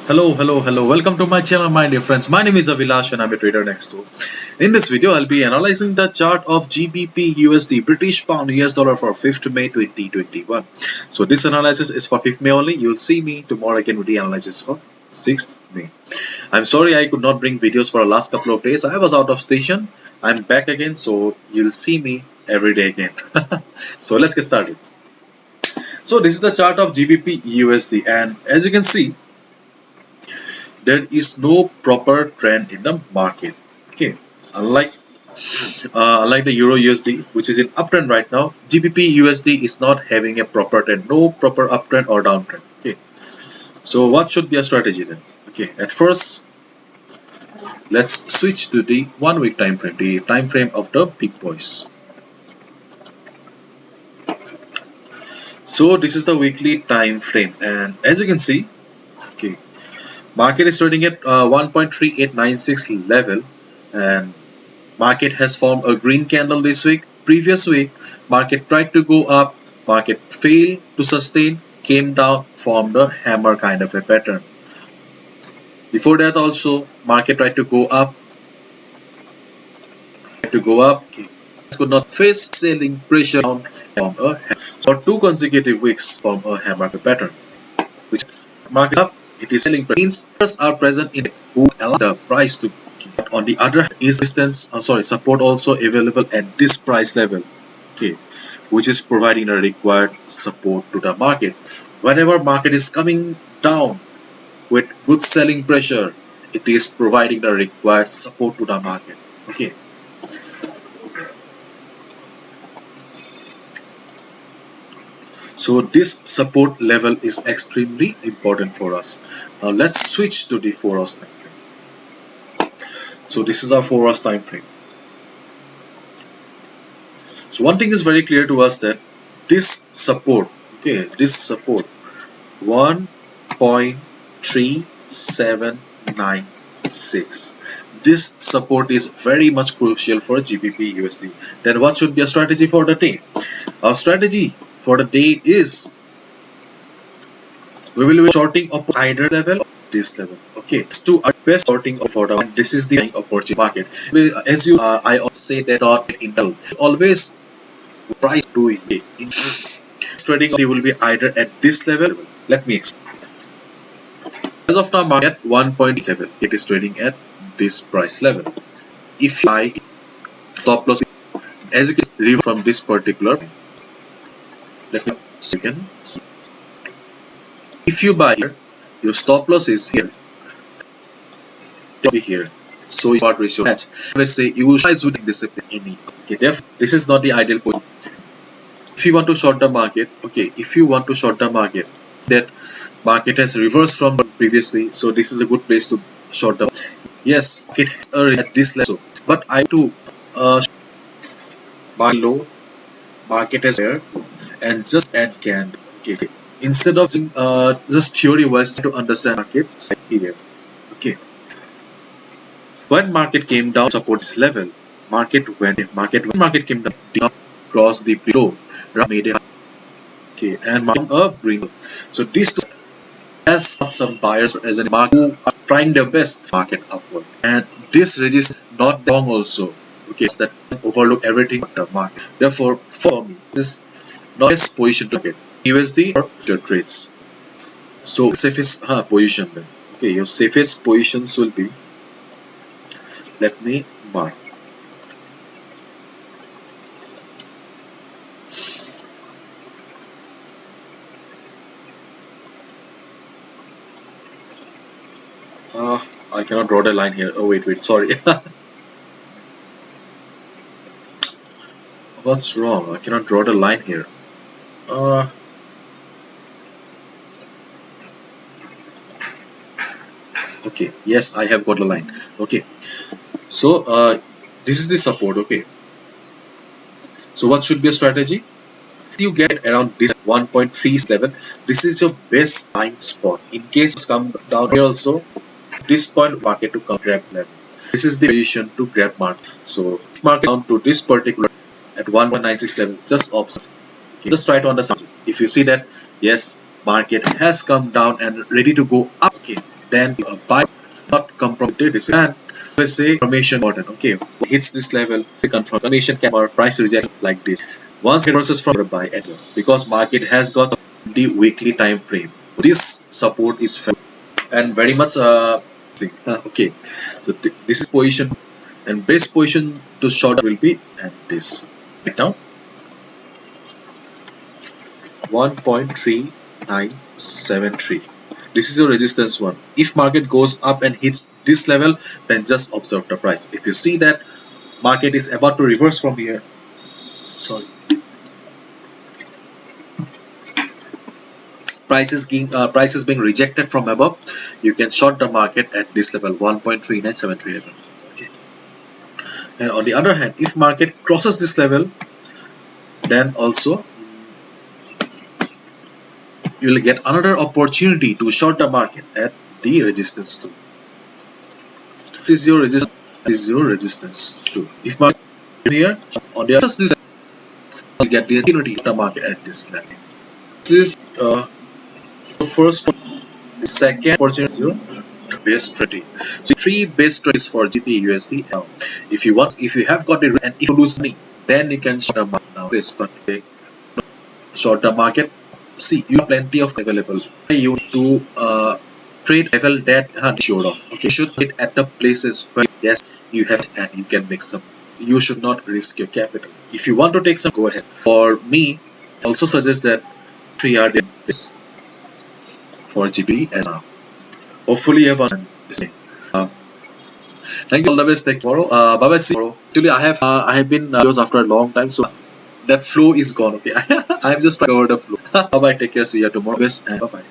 Hello. Welcome to my channel, my dear friends. My name is Avilash and I'm a trader next door. In this video, I'll be analyzing the chart of GBP USD British Pound US Dollar for 5th May 2021. So this analysis is for 5th May only. You'll see me tomorrow again with the analysis for 6th May. I'm sorry I could not bring videos for the last couple of days. I was out of station. I'm back again, so you'll see me every day again. So let's get started. So this is the chart of GBP USD, and as you can see, there is no proper trend in the market. Okay, unlike the Euro USD, which is in uptrend right now, GBP USD is not having a proper trend, no proper uptrend or downtrend. Okay, so what should be a strategy then? Okay, at first, let's switch to the 1 week time frame, the time frame of the big boys. So this is the weekly time frame, and as you can see, okay, market is trading at 1.3896 level, and market has formed a green candle this week. Previous week, market tried to go up, market failed to sustain, came down, formed a hammer kind of a pattern. Before that also, market tried to go up, could not face selling pressure down, formed a hammer. For 2 consecutive weeks, formed a hammer pattern. Which market up, it is selling pressures are present in who allow the price to. But on the other hand, is support also available at this price level, okay, which is providing the required support to the market. Whenever market is coming down with good selling pressure, it is providing the required support to the market. Okay. So this support level is extremely important for us. Now let's switch to the 4 hours time frame. So this is our 4 hours time frame. So one thing is very clear to us that this support 1.3796, this support is very much crucial for GBP USD. Then what should be a strategy for the day? Our strategy for the day is we will be shorting up either level or this level. Okay, let's do our best shorting for the one. This is the buying opportunity market. As you I always say that Intel always price to it. Trading will be either at this level. Let me explain. As of now, market 1 level, it is trading at this price level. If you buy stop loss, as you can see from this particular, let me so you can see. If you buy here, your stop loss is here, here. So what ratio match? Let's say you will try to discipline any. Okay, therefore this is not the ideal position. If you want to short the market, okay, if you want to short the market, that market has reversed from previously, so this is a good place to short the. Yes, it has at this level, but I to buy low, market is there, and just add can. Okay, instead of just theory wise to understand market here. Okay, when market came down support this level, market came down, did not cross the low, made a okay, and market up green. So these two has some buyers as a market who are trying their best market upward, and this resistance not long also. Okay, so that overlook everything but the market. Therefore, for me, this is not best position to get USD or your trades. So safest position then. Okay, your safest positions will be. Let me mark. I cannot draw the line here. Oh wait, sorry. What's wrong? I cannot draw the line here. Okay, yes, I have got the line. Okay, so this is the support. Okay, so what should be a strategy? You get around this 1.37. This is your best buying spot. In case it's come down here also, this point market to come grab level. This is the position to grab market. So if market down to this particular at 1.96 level, just opposite. Okay, just try to understand. If you see that yes, market has come down and ready to go up. Okay, then buy, not compromise this. And let's say confirmation button, okay, hits this level, we confirmation can or price reject like this. Once it crosses from buy at here, because market has got the weekly time frame. This support is fair and very much okay. So this is position, and best position to short will be at this. Right now 1.3973. This is your resistance one. If market goes up and hits this level, then just observe the price. If you see that market is about to reverse from here, sorry, price is being rejected from above, you can short the market at this level 1.3973 level. Okay. And on the other hand, if market crosses this level, then also you will get another opportunity to short the market at the resistance too. This is your resistance. This is your resistance too. If market here on the other side, you get the opportunity to the market at this level. This is the first one. The second opportunity is your base strategy. So three base strategies for GBP USD. Now, if you have got it and if you lose money, then you can short the market now. This but short the market. See, you have plenty of available. You need to trade level that sure of. Okay, you should trade at the places where yes you have it and you can make some. You should not risk your capital. If you want to take some, go ahead. For me, I also suggest that 3 hour is for GB and hopefully you have understood. Thank you, all the best. Take tomorrow. Bye bye. See you tomorrow. Actually, I have been videos after a long time, so that flow is gone. Okay, I am just trying over the flow. Bye bye. Take care. See you tomorrow. Best and bye bye.